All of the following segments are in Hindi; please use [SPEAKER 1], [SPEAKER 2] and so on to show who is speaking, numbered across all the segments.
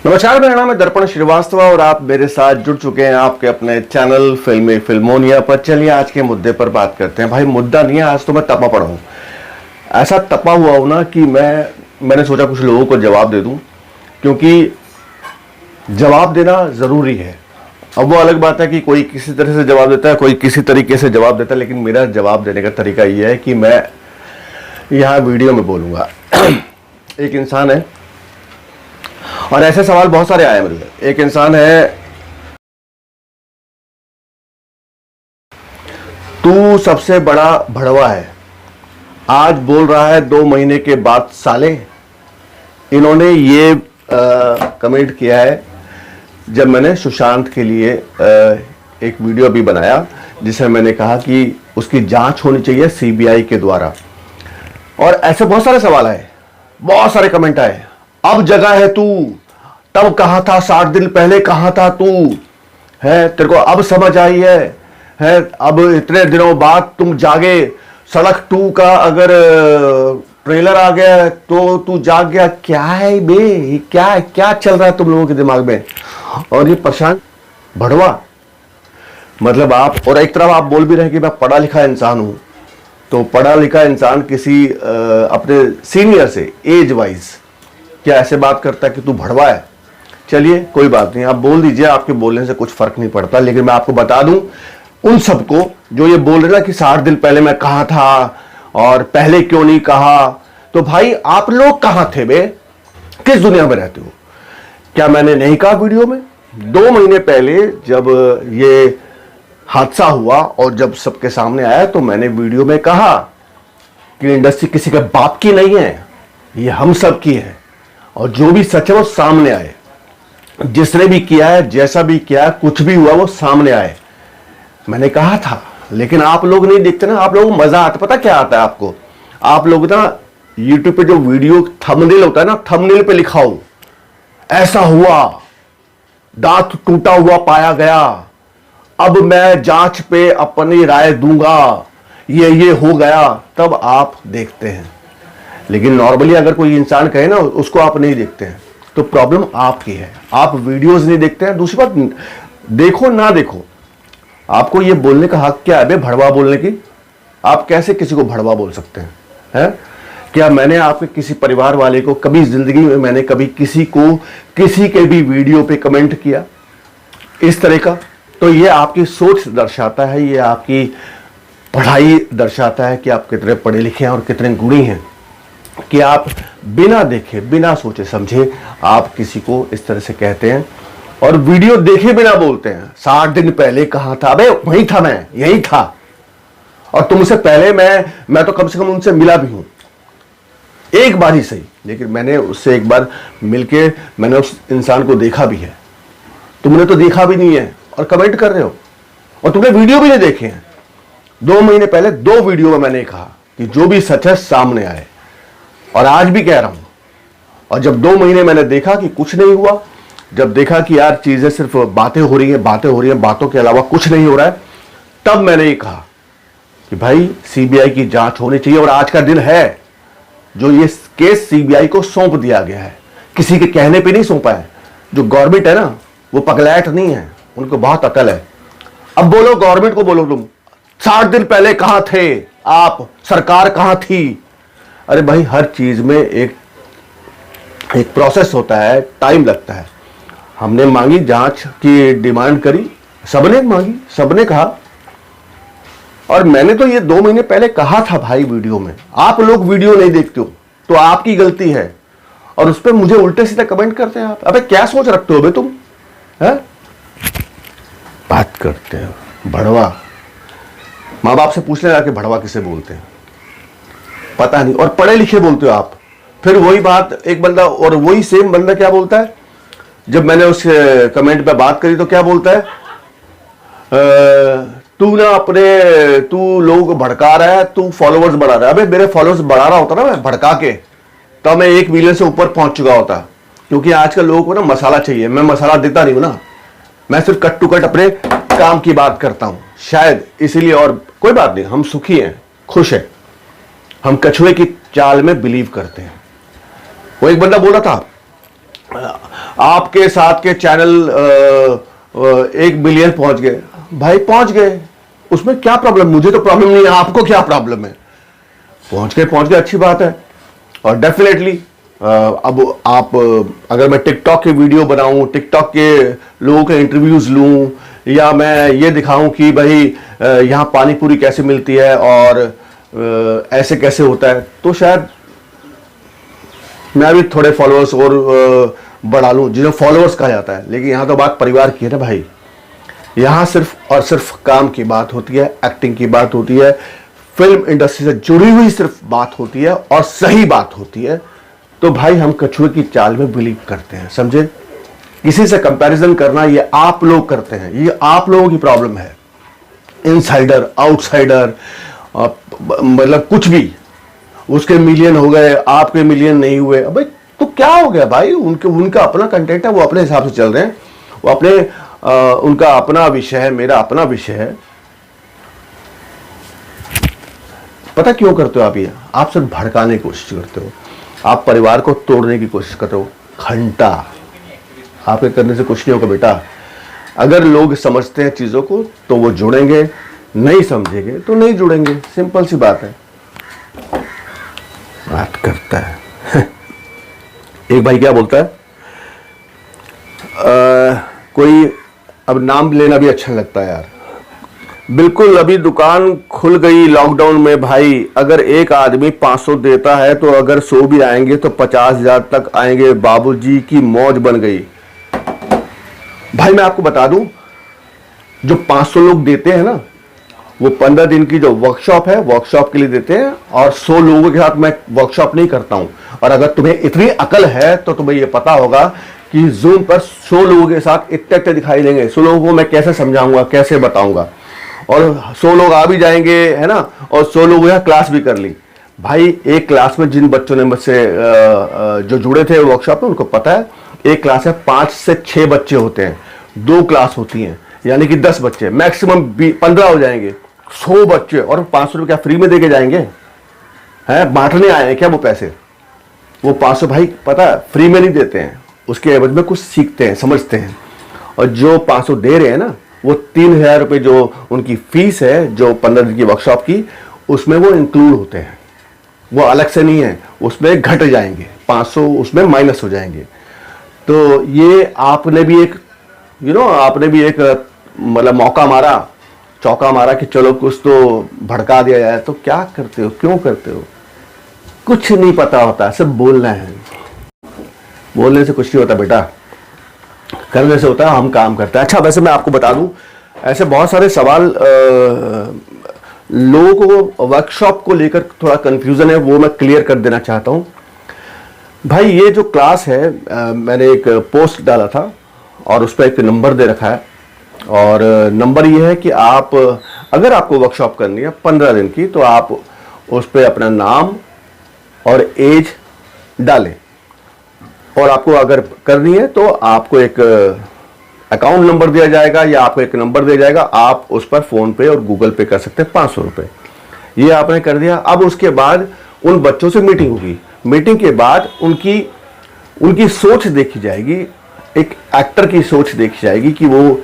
[SPEAKER 1] नमस्कार, मेरा नाम है दर्पण श्रीवास्तव और आप मेरे साथ जुड़ चुके हैं आपके अपने चैनल फिल्मोनिया पर। चलिए आज के मुद्दे पर बात करते हैं। भाई मुद्दा नहीं है, आज तो मैं तपा पड़ा हूं। ऐसा तपा हुआ हूं ना कि मैंने सोचा कुछ लोगों को जवाब दे दूं, क्योंकि जवाब देना जरूरी है। अब वो अलग बात है कि कोई किसी तरह से जवाब देता है, कोई किसी तरीके से जवाब देता है, लेकिन मेरा जवाब देने का तरीका ये है कि मैं यहाँ वीडियो में बोलूंगा। एक इंसान है और ऐसे सवाल बहुत सारे आए मेरे को। एक इंसान है, तू सबसे बड़ा भड़वा है, आज बोल रहा है 2 महीने के बाद साले। इन्होंने ये कमेंट किया है जब मैंने सुशांत के लिए एक वीडियो भी बनाया, जिसमें मैंने कहा कि उसकी जांच होनी चाहिए सीबीआई के द्वारा। और ऐसे बहुत सारे सवाल आए, बहुत सारे कमेंट आए। अब जगह है तू, तब कहा था 60 दिन पहले कहा था तू, है तेरे को अब समझ आई है अब इतने दिनों बाद तुम जागे। सड़क 2 का अगर ट्रेलर आ गया तो तू जाग गया। क्या है बे, क्या क्या चल रहा है तुम लोगों के दिमाग में? और ये प्रशांत भड़वा मतलब आप, और एक तरफ आप बोल भी रहे कि मैं पढ़ा लिखा इंसान हूं, तो पढ़ा लिखा इंसान किसी अपने सीनियर से एज वाइज क्या ऐसे बात करता है कि तू भड़वा है? चलिए कोई बात नहीं, आप बोल दीजिए, आपके बोलने से कुछ फर्क नहीं पड़ता। लेकिन मैं आपको बता दूं उन सबको जो ये बोल रहे ना कि 60 दिन पहले मैं कहा था और पहले क्यों नहीं कहा, तो भाई आप लोग कहां थे बे? किस दुनिया में रहते हो? क्या मैंने नहीं कहा वीडियो में? 2 महीने पहले जब ये हादसा हुआ और जब सबके सामने आया तो मैंने वीडियो में कहा कि इंडस्ट्री किसी के बाप की नहीं है, ये हम सब की है। और जो भी सच है वो सामने आए, जिसने भी किया है, जैसा भी किया है, कुछ भी हुआ वो सामने आए, मैंने कहा था। लेकिन आप लोग नहीं देखते ना, आप लोगों को मजा आता, पता क्या आता है आपको? आप लोग ना यूट्यूब पे जो वीडियो थंबनेल होता है ना, थंबनेल पे लिखा हो ऐसा हुआ, दांत टूटा हुआ पाया गया, अब मैं जांच पे अपनी राय दूंगा, ये हो गया, तब आप देखते हैं। लेकिन नॉर्मली अगर कोई इंसान कहे ना, उसको आप नहीं देखते हैं, तो प्रॉब्लम आपकी है। आप वीडियोस नहीं देखते हैं। दूसरी बात, देखो ना देखो, आपको ये बोलने का हक क्या है बे, भड़वा बोलने की? आप कैसे किसी को भड़वा बोल सकते हैं? है क्या मैंने आपके किसी परिवार वाले को कभी जिंदगी में मैंने कभी किसी को किसी के भी वीडियो पे कमेंट किया इस तरह का? तो ये आपकी सोच दर्शाता है, ये आपकी पढ़ाई दर्शाता है कि आप कितने पढ़े लिखे हैं और कितने गुणी हैं, कि आप बिना देखे बिना सोचे समझे आप किसी को इस तरह से कहते हैं और वीडियो देखे बिना बोलते हैं 60 दिन पहले कहा था। अबे वहीं था, मैं यहीं था, और तुमसे पहले मैं तो कम से कम उनसे मिला भी हूं, एक बार ही सही, लेकिन मैंने उससे एक बार मिलके मैंने उस इंसान को देखा भी है। तुमने तो देखा भी नहीं है और कमेंट कर रहे हो, और तुमने वीडियो भी नहीं देखे हैं। 2 महीने पहले 2 वीडियो में मैंने कहा कि जो भी सच है सामने आए, और आज भी कह रहा हूं। और जब 2 महीने मैंने देखा कि कुछ नहीं हुआ, जब देखा कि यार चीजें सिर्फ बातें हो रही हैं, बातों के अलावा कुछ नहीं हो रहा है, तब मैंने ये कहा कि भाई सीबीआई की जांच होनी चाहिए। और आज का दिन है जो ये केस सीबीआई को सौंप दिया गया है, किसी के कहने पे नहीं सौंपा है। जो गवर्नमेंट है ना, वो पगलैट नहीं है, उनको बहुत अकल है। अब बोलो, गवर्नमेंट को बोलो, तुम 60 दिन पहले कहां थे आप, सरकार कहां थी? अरे भाई, हर चीज में एक प्रोसेस होता है, टाइम लगता है। हमने मांगी जांच की डिमांड करी, सबने मांगी, सबने कहा, और मैंने तो ये 2 महीने पहले कहा था भाई वीडियो में। आप लोग वीडियो नहीं देखते हो तो आपकी गलती है, और उस पर मुझे उल्टे सीधे कमेंट करते हैं आप। अबे क्या सोच रखते हो बे तुम? है बात करते हो भड़वा। माँ बाप से पूछ लेना कि भड़वा किसे बोलते हैं, पता नहीं। और पढ़े लिखे बोलते हो आप। फिर वही बात एक बंदा, और वही सेम बंदा क्या बोलता है, जब मैंने उस कमेंट पे बात करी तो क्या बोलता है, तू लोगों को भड़का रहा है, तू फॉलोवर्स बढ़ा रहा है। अबे मेरे फॉलोवर्स बढ़ा रहा होता ना मैं भड़का के, तो मैं 1 मिलियन से ऊपर पहुंच चुका होता। क्योंकि आजकल लोगों को ना मसाला चाहिए, मैं मसाला देता नहीं हूं ना, मैं सिर्फ कट टू कट अपने काम की बात करता हूं, शायद इसीलिए। और कोई बात नहीं, हम सुखी हैं, खुश हैं, हम कछुए की चाल में बिलीव करते हैं। वो एक बंदा बोल रहा था, आपके साथ के चैनल 1 मिलियन पहुंच गए। भाई पहुंच गए, उसमें क्या प्रॉब्लम? मुझे तो प्रॉब्लम नहीं है, आपको क्या प्रॉब्लम है? पहुंच गए, अच्छी बात है। और डेफिनेटली अब आप अगर मैं टिकटॉक के वीडियो बनाऊं, टिकटॉक के लोगों के इंटरव्यूज लूं, या मैं ये दिखाऊं कि भाई यहाँ पानी पूरी कैसे मिलती है और ऐसे कैसे होता है, तो शायद मैं भी थोड़े फॉलोअर्स और बढ़ा लूं, जिन्हें फॉलोअर्स कहा जाता है। लेकिन यहाँ तो बात परिवार की है ना भाई। यहाँ सिर्फ और सिर्फ काम की बात होती है, एक्टिंग की बात होती है, फिल्म इंडस्ट्री से जुड़ी हुई सिर्फ बात होती है और सही बात होती है। तो भाई हम कछुए की चाल में बिलीव करते हैं, समझे? किसी से कंपैरिजन करना ये आप लोग करते हैं, ये आप लोगों की प्रॉब्लम है। इनसाइडर, आउटसाइडर, मतलब कुछ भी, उसके मिलियन हो गए, आपके मिलियन नहीं हुए, भाई तो क्या हो गया भाई? उनका अपना कंटेंट है, वो अपने हिसाब से चल रहे हैं, वो अपने उनका अपना विषय है, मेरा अपना विषय है। पता क्यों करते हो आप ये? आप सिर्फ भड़काने की कोशिश करते हो, आप परिवार को तोड़ने की कोशिश करते हो। घंटा आपके करने से कुछ नहीं होगा बेटा। अगर लोग समझते हैं चीजों को तो वो जुड़ेंगे, नहीं समझेंगे तो नहीं जुड़ेंगे, सिंपल सी बात है। बात करता है एक भाई क्या बोलता है, कोई, अब नाम लेना भी अच्छा लगता है यार। बिल्कुल, अभी दुकान खुल गई लॉकडाउन में भाई, अगर एक आदमी 500 देता है तो अगर 100 भी आएंगे तो 50,000 तक आएंगे, बाबूजी की मौज बन गई। भाई मैं आपको बता दूं, जो 500 लोग देते हैं ना, वो 15 दिन की जो वर्कशॉप है, वर्कशॉप के लिए देते हैं, और 100 लोगों के साथ मैं वर्कशॉप नहीं करता हूं। और अगर तुम्हें इतनी अकल है तो तुम्हें ये पता होगा कि जूम पर 100 लोगों के साथ इतने दिखाई देंगे। 100 लोगों को मैं कैसे समझाऊंगा, कैसे बताऊंगा, और 100 लोग आ भी जाएंगे, है ना, और 100 लोग यहाँ क्लास भी कर ली। भाई एक क्लास में जिन बच्चों ने मुझसे जो जुड़े थे वर्कशॉप में, उनको पता है, एक क्लास में 5 से 6 बच्चे होते हैं, 2 क्लास होती हैं, यानी कि 10 बच्चे, मैक्सिमम 15 हो जाएंगे। 100 बच्चे और 500 रुपये क्या फ्री में देके जाएंगे? हैं, बांटने आए हैं क्या वो पैसे? वो 500 भाई पता है फ्री में नहीं देते हैं, उसके एवज में कुछ सीखते हैं, समझते हैं। और जो 500 दे रहे हैं ना, वो 3,000 रुपये जो उनकी फीस है, जो 15 दिन की वर्कशॉप की, उसमें वो इंक्लूड होते हैं, वो अलग से नहीं है, उसमें घट जाएंगे, 500 उसमें माइनस हो जाएंगे। तो ये आपने भी एक आपने भी एक मतलब मौका मारा, चौका मारा कि चलो कुछ तो भड़का दिया जाए। तो क्या करते हो, क्यों करते हो? कुछ नहीं पता होता, सिर्फ बोलना है। बोलने से कुछ नहीं होता बेटा, करने से होता है। हम काम करते हैं। अच्छा, वैसे मैं आपको बता दूं, ऐसे बहुत सारे सवाल लोगों को वर्कशॉप को लेकर थोड़ा कंफ्यूजन है, वो मैं क्लियर कर देना चाहता हूं। भाई ये जो क्लास है, मैंने एक पोस्ट डाला था और उस पर एक नंबर दे रखा है, और नंबर ये है कि आप, अगर आपको वर्कशॉप करनी है 15 दिन की, तो आप उस पर अपना नाम और एज डालें, और आपको अगर करनी है तो आपको एक अकाउंट नंबर दिया जाएगा या आपको एक नंबर दिया जाएगा, आप उस पर फोन पे और गूगल पे कर सकते हैं 500 रुपये। ये आपने कर दिया। अब उसके बाद उन बच्चों से मीटिंग होगी, मीटिंग के बाद उनकी सोच देखी जाएगी, एक एक्टर की सोच देखी जाएगी कि वो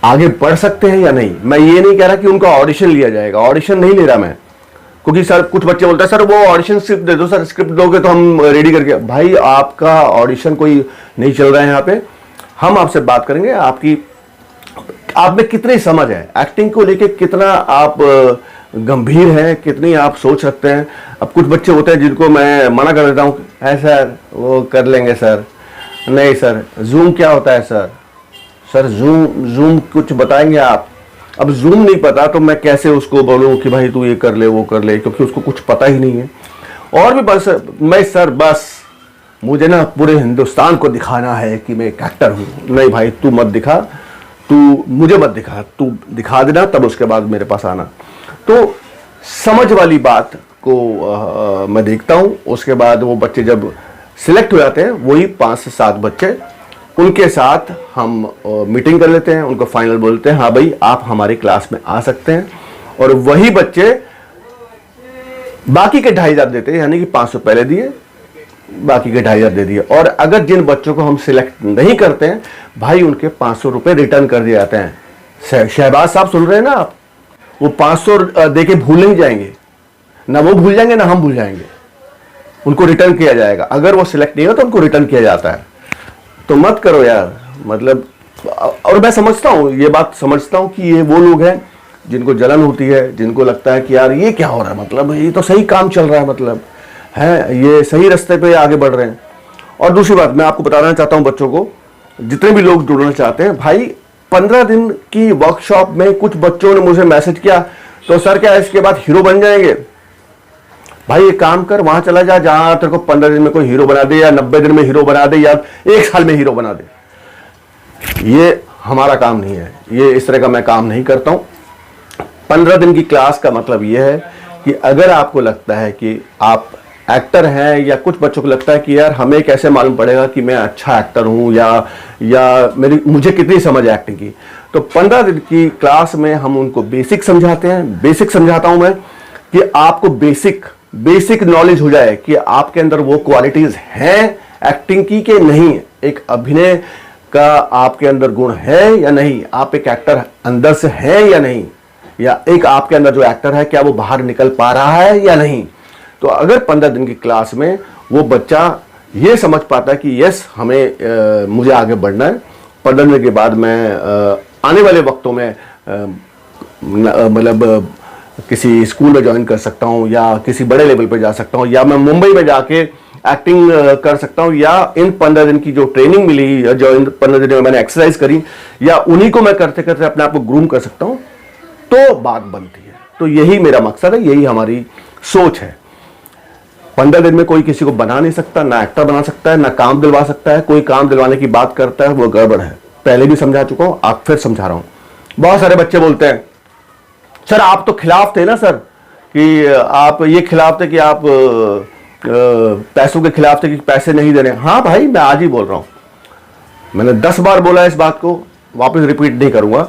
[SPEAKER 1] आगे बढ़ सकते हैं या नहीं। मैं ये नहीं कह रहा कि उनका ऑडिशन लिया जाएगा, ऑडिशन नहीं ले रहा मैं, क्योंकि सर कुछ बच्चे बोलते हैं सर वो ऑडिशन स्क्रिप्ट दे दो, सर स्क्रिप्ट दोगे तो हम रेडी करके। भाई आपका ऑडिशन कोई नहीं चल रहा है यहाँ पे। हम आपसे बात करेंगे आप में कितनी समझ है, एक्टिंग को लेके कितना आप गंभीर हैं, कितनी आप सोच रखते हैं। अब कुछ बच्चे होते हैं जिनको मैं मना कर देता हूँ, है सर वो कर लेंगे सर, नहीं सर जूम क्या होता है सर जूम कुछ बताएंगे आप। अब जूम नहीं पता तो मैं कैसे उसको बोलूं कि भाई तू ये कर ले वो कर ले, क्योंकि उसको कुछ पता ही नहीं है। और भी बस बस मुझे ना पूरे हिंदुस्तान को दिखाना है कि मैं एक एक्टर हूं। नहीं भाई तू मत दिखा, तू मुझे मत दिखा, तू दिखा देना तब उसके बाद मेरे पास आना। तो समझ वाली बात को मैं देखता हूं। उसके बाद वो बच्चे जब सिलेक्ट हो जाते हैं, वही 5 से 7 बच्चे, उनके साथ हम मीटिंग कर लेते हैं, उनको फाइनल बोलते हैं हाँ भाई आप हमारी क्लास में आ सकते हैं। और वही बच्चे बाकी के 2,500 देते हैं, यानी कि 500 पहले दिए, बाकी के 2,500 दे दिए। और अगर जिन बच्चों को हम सिलेक्ट नहीं करते हैं भाई, उनके 500 रुपये रिटर्न कर दिए जाते हैं। शहबाज साहब सुन रहे हैं ना आप, वो 500 दे के भूल नहीं जाएंगे, ना वो भूल जाएंगे ना हम भूल जाएंगे, उनको रिटर्न किया जाएगा। अगर वो सिलेक्ट नहीं हो तो उनको रिटर्न किया जाता है। तो मत करो यार, मतलब। और मैं समझता हूँ, ये बात समझता हूँ कि ये वो लोग हैं जिनको जलन होती है, जिनको लगता है कि यार ये क्या हो रहा है, मतलब ये तो सही काम चल रहा है, मतलब है ये सही रास्ते पे आगे बढ़ रहे हैं। और दूसरी बात मैं आपको बताना चाहता हूँ, बच्चों को, जितने भी लोग जुड़ना चाहते हैं भाई, 15 दिन की वर्कशॉप में कुछ बच्चों ने मुझे मैसेज किया, तो सर क्या इसके बाद हीरो बन जाएंगे? भाई एक काम कर, वहां चला जा जहां तेरे को 15 दिन में कोई हीरो बना दे, या 90 दिन में हीरो बना दे, या 1 साल में हीरो बना दे। ये हमारा काम नहीं है, ये इस तरह का मैं काम नहीं करता हूं। 15 दिन की क्लास का मतलब ये है कि अगर आपको लगता है कि आप एक्टर हैं, या कुछ बच्चों को लगता है कि यार हमें कैसे मालूम पड़ेगा कि मैं अच्छा एक्टर हूं, या मुझे कितनी समझ है एक्टिंग की, तो 15 दिन की क्लास में हम उनको बेसिक समझाते हैं। बेसिक समझाता हूं मैं कि आपको बेसिक नॉलेज हो जाए कि आपके अंदर वो क्वालिटीज हैं एक्टिंग की कि नहीं, एक अभिनय का आपके अंदर गुण है या नहीं, आप एक एक्टर अंदर से हैं या नहीं, या एक आपके अंदर जो एक्टर है क्या वो बाहर निकल पा रहा है या नहीं। तो अगर 15 दिन की क्लास में वो बच्चा ये समझ पाता है कि यस हमें मुझे आगे बढ़ना है, 15 दिन के बाद मैं आने वाले वक्तों में मतलब किसी स्कूल में ज्वाइन कर सकता हूं, या किसी बड़े लेवल पे जा सकता हूं, या मैं मुंबई में जाके एक्टिंग कर सकता हूं, या इन 15 दिन की जो ट्रेनिंग मिली, या जो इन 15 दिन में मैंने एक्सरसाइज करी, या उन्हीं को मैं करते करते अपने आप को ग्रूम कर सकता हूं, तो बात बनती है। तो यही मेरा मकसद है, यही हमारी सोच है। 15 दिन में कोई किसी को बना नहीं सकता, ना एक्टर बना सकता है, ना काम दिलवा सकता है। कोई काम दिलवाने की बात करता है वो गड़बड़ है, पहले भी समझा चुका हूं, आप फिर समझा रहा हूं। बहुत सारे बच्चे बोलते हैं सर आप तो खिलाफ थे ना सर, कि आप ये खिलाफ थे कि आप पैसों के खिलाफ थे कि पैसे नहीं देने। हाँ भाई, मैं आज ही बोल रहा हूं, मैंने 10 बार बोला इस बात को, वापस रिपीट नहीं करूंगा।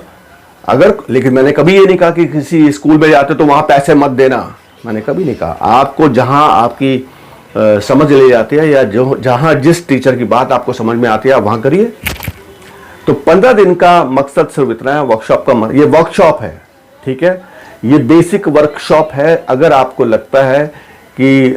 [SPEAKER 1] लेकिन मैंने कभी ये नहीं कहा कि किसी स्कूल में जाते तो वहां पैसे मत देना, मैंने कभी नहीं कहा। आपको जहां आपकी समझ ले जाती है, या जहां जिस टीचर की बात आपको समझ में आती है आप वहां करिए। तो 15 दिन का मकसद सिर्फ इतना है, वर्कशॉप का, ये वर्कशॉप है, ठीक है, ये बेसिक वर्कशॉप है। अगर आपको लगता है कि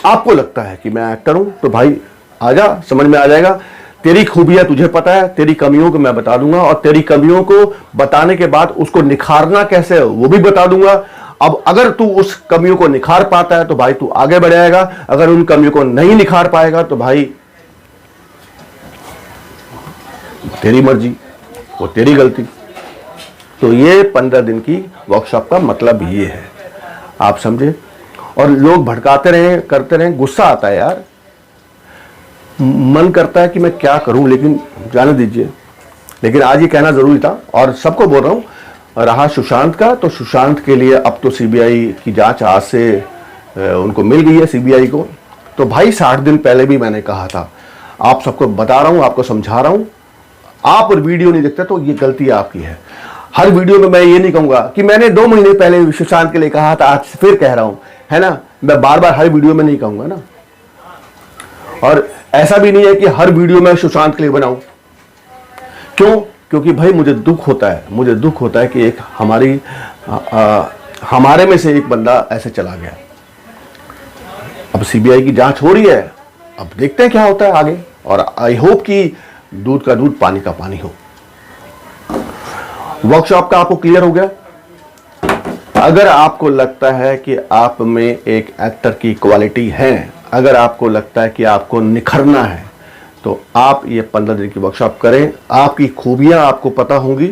[SPEAKER 1] आपको लगता है कि मैं एक्टर हूं, तो भाई आजा, समझ में आ जाएगा। तेरी खूबियां तुझे पता है, तेरी कमियों को मैं बता दूंगा, और तेरी कमियों को बताने के बाद उसको निखारना कैसे है वो भी बता दूंगा। अब अगर तू उस कमियों को निखार पाता है तो भाई तू आगे बढ़ जाएगा, अगर उन कमियों को नहीं निखार पाएगा तो भाई तेरी मर्जी, वो तेरी गलती। तो ये 15 दिन की वर्कशॉप का मतलब ये है, आप समझे। और लोग भड़काते रहे, करते रहे, गुस्सा आता है यार, मन करता है कि मैं क्या करूं, लेकिन जाने दीजिए। लेकिन आज ये कहना जरूरी था, और सबको बोल रहा हूं। रहा सुशांत का, तो सुशांत के लिए अब तो सीबीआई की जांच आज से उनको मिल गई है, सीबीआई को। तो भाई 60 दिन पहले भी मैंने कहा था, आप सबको बता रहा हूं, आपको समझा रहा हूं। आप वीडियो नहीं देखते तो ये गलती आपकी है। हर वीडियो में मैं ये नहीं कहूंगा कि मैंने 2 महीने पहले सुशांत के लिए कहा था, आज फिर कह रहा हूं, है ना। मैं बार बार हर वीडियो में नहीं कहूंगा ना। और ऐसा भी नहीं है कि हर वीडियो में सुशांत के लिए बनाऊं। क्यों? क्योंकि भाई मुझे दुख होता है कि एक हमारे में से एक बंदा ऐसे चला गया। अब सीबीआई की जांच हो रही है, अब देखते हैं क्या होता है आगे। और आई होप कि दूध का दूध पानी का पानी हो। वर्कशॉप का आपको क्लियर हो गया। अगर आपको लगता है कि आप में एक एक्टर की क्वालिटी है, अगर आपको लगता है कि आपको निखरना है, तो आप ये 15 दिन की वर्कशॉप करें। आपकी खूबियां आपको पता होंगी,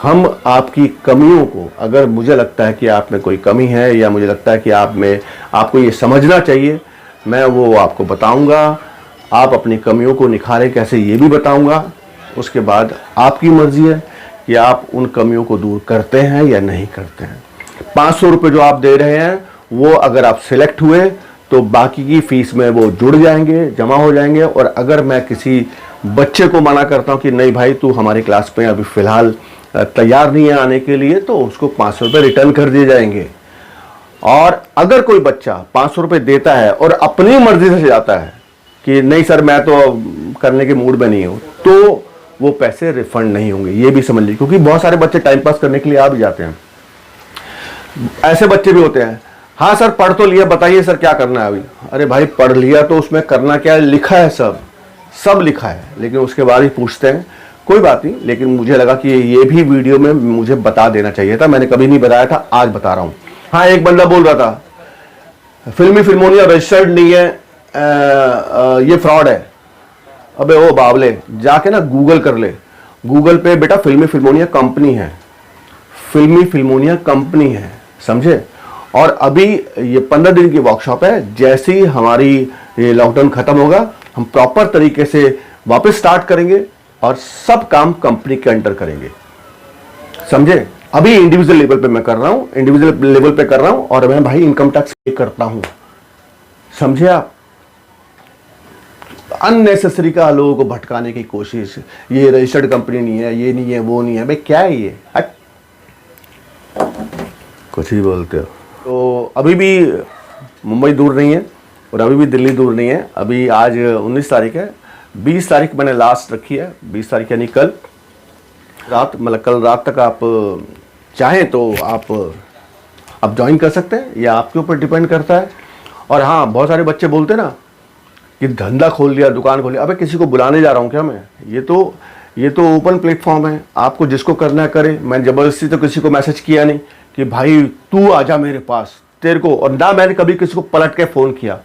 [SPEAKER 1] हम आपकी कमियों को, अगर मुझे लगता है कि आप में कोई कमी है, या मुझे लगता है कि आपको ये समझना चाहिए, मैं वो आपको बताऊंगा। आप अपनी कमियों को निखारें कैसे, ये भी बताऊंगा। उसके बाद आपकी मर्जी है कि आप उन कमियों को दूर करते हैं या नहीं करते हैं। 500 रुपये जो आप दे रहे हैं, वो अगर आप सिलेक्ट हुए तो बाकी की फीस में वो जुड़ जाएंगे, जमा हो जाएंगे। और अगर मैं किसी बच्चे को मना करता हूं कि नहीं भाई तू हमारी क्लास में अभी फ़िलहाल तैयार नहीं है आने के लिए, तो उसको 500 रुपये रिटर्न कर दिए जाएंगे। और अगर कोई बच्चा 500 रुपये देता है और अपनी मर्जी से जाता है कि नहीं सर मैं तो करने के मूड में नहीं हूं, तो वो पैसे रिफंड नहीं होंगे, ये भी समझ लीजिए। क्योंकि बहुत सारे बच्चे टाइम पास करने के लिए आ भी जाते हैं, ऐसे बच्चे भी होते हैं। हाँ सर पढ़ तो लिया, बताइए सर क्या करना है अभी। अरे भाई पढ़ लिया तो उसमें करना क्या है, लिखा है, सब लिखा है, लेकिन उसके बाद ही पूछते हैं। कोई बात नहीं, लेकिन मुझे लगा कि ये भी वीडियो में मुझे बता देना चाहिए था, मैंने कभी नहीं बताया था, आज बता रहा हूं। हाँ एक बंदा बोल रहा था फिल्मोनिया रजिस्टर्ड नहीं है, ये फ्रॉड है। अबे ओ बावले, जाके ना गूगल कर ले, गूगल पे बेटा फिल्मोनिया कंपनी है, फिल्मोनिया कंपनी है, समझे। और अभी ये 15 दिन की वर्कशॉप है, जैसे ही हमारी ये लॉकडाउन खत्म होगा हम प्रॉपर तरीके से वापस स्टार्ट करेंगे और सब काम कंपनी के अंडर करेंगे, समझे। अभी इंडिविजुअल लेवल पे मैं कर रहा हूं, इंडिविजुअल लेवल पे कर रहा हूं, और मैं भाई इनकम टैक्स पे करता हूं, समझे आप। अननेसेसरी का लोगों को भटकाने की कोशिश, ये रजिस्टर्ड कंपनी नहीं है, ये नहीं है, वो नहीं है, भाई क्या है ये, हट कुछ ही बोलते हो। तो अभी भी मुंबई दूर नहीं है और अभी भी दिल्ली दूर नहीं है। अभी आज 19 तारीख है, 20 तारीख मैंने लास्ट रखी है, 20 तारीख यानी कल रात, मतलब कल रात तक आप चाहें तो आप ज्वाइन कर सकते हैं, या आपके ऊपर डिपेंड करता है। और हाँ बहुत सारे बच्चे बोलते हैं ना कि धंधा खोल लिया, दुकान खोल लिया। अबे किसी को बुलाने जा रहा हूँ क्या मैं, ये तो ओपन प्लेटफॉर्म है, आपको जिसको करना है करे। मैंने ज़बरदस्ती तो किसी को मैसेज किया नहीं कि भाई तू आजा मेरे पास, तेरे को, और ना मैंने कभी किसी को पलट के फ़ोन किया,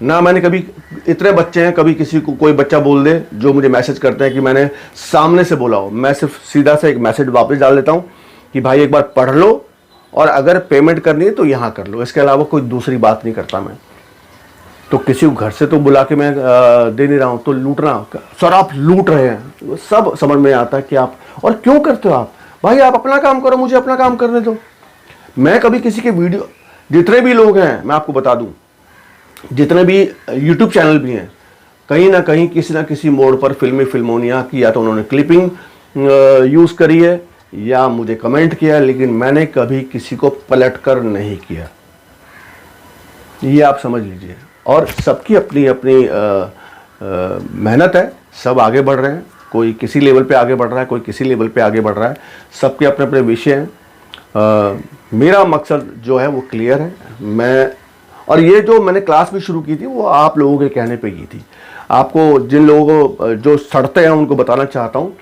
[SPEAKER 1] ना मैंने कभी, इतने बच्चे हैं कभी किसी को कोई बच्चा बोल दे जो मुझे मैसेज करते हैं कि मैंने सामने से बोला हो, मैं सिर्फ सीधा से एक मैसेज वापस डाल देता हूँ कि भाई एक बार पढ़ लो और अगर पेमेंट करनी है तो यहाँ कर लो, इसके अलावा कोई दूसरी बात नहीं करता मैं। तो किसी को घर से तो बुला के मैं दे नहीं रहा हूँ, तो लूटना, सर आप लूट रहे हैं, सब समझ में आता है कि आप, और क्यों करते हो आप भाई, आप अपना काम करो, मुझे अपना काम करने दो। मैं कभी किसी के वीडियो, जितने भी लोग हैं मैं आपको बता दूं, जितने भी यूट्यूब चैनल भी हैं, कहीं ना कहीं किसी ना किसी मोड पर फिल्मोनिया की या तो उन्होंने क्लिपिंग यूज़ करी है या मुझे कमेंट किया, लेकिन मैंने कभी किसी को पलट कर नहीं किया, ये आप समझ लीजिए। और सबकी अपनी अपनी मेहनत है, सब आगे बढ़ रहे हैं, कोई किसी लेवल पे आगे बढ़ रहा है, कोई किसी लेवल पे आगे बढ़ रहा है, सबके अपने अपने विषय हैं। मेरा मकसद जो है वो क्लियर है। मैं, और ये जो मैंने क्लास भी शुरू की थी वो आप लोगों के कहने पे की थी। आपको जिन लोगों को जो सड़ते हैं उनको बताना चाहता हूँ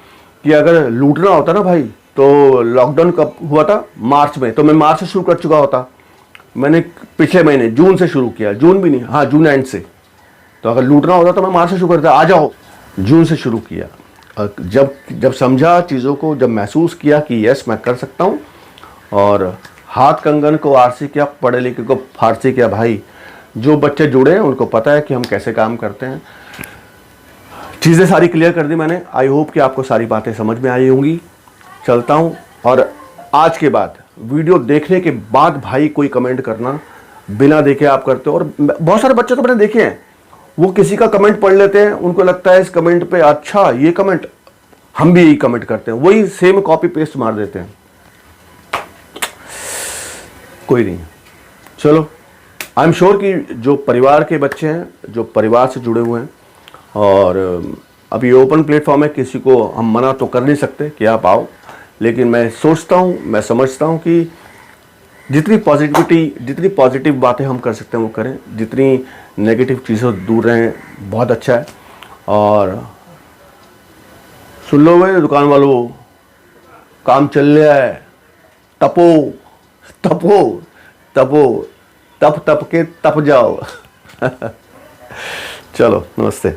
[SPEAKER 1] कि अगर लूटना होता ना भाई, तो लॉकडाउन कब हुआ था, मार्च में, तो मैं मार्च से शुरू कर चुका होता। मैंने पिछले महीने जून से शुरू किया, जून भी नहीं, हाँ जून एंड से। तो अगर लूटना होता तो मैं मार्च से शुरू करता, आ जाओ, जून से शुरू किया। जब समझा चीज़ों को, जब महसूस किया कि यस मैं कर सकता हूँ, और हाथ कंगन को आरसी किया, पढ़े लिखे को फारसी किया। भाई जो बच्चे जुड़े हैं उनको पता है कि हम कैसे काम करते हैं। चीज़ें सारी क्लियर कर दी मैंने, आई होप कि आपको सारी बातें समझ में आई होंगी। चलता हूँ, और आज के बाद वीडियो देखने के बाद भाई कोई कमेंट करना बिना देखे आप करते हो। और बहुत सारे बच्चे तो मैंने देखे हैं, वो किसी का कमेंट पढ़ लेते हैं, उनको लगता है इस कमेंट पे अच्छा ये कमेंट, हम भी यही कमेंट करते हैं, वही सेम कॉपी पेस्ट मार देते हैं। कोई नहीं, चलो, आई एम श्योर कि जो परिवार के बच्चे हैं, जो परिवार से जुड़े हुए हैं, और अभी ओपन प्लेटफॉर्म है, किसी को हम मना तो कर नहीं सकते कि आप आओ, लेकिन मैं सोचता हूँ, मैं समझता हूँ कि जितनी पॉजिटिव बातें हम कर सकते हैं वो करें, जितनी नेगेटिव चीज़ों दूर रहें, बहुत अच्छा है। और सुन लो भाई दुकान वालों, काम चल रहा है, तपो तपो तपो, तप के तप जाओ। चलो, नमस्ते।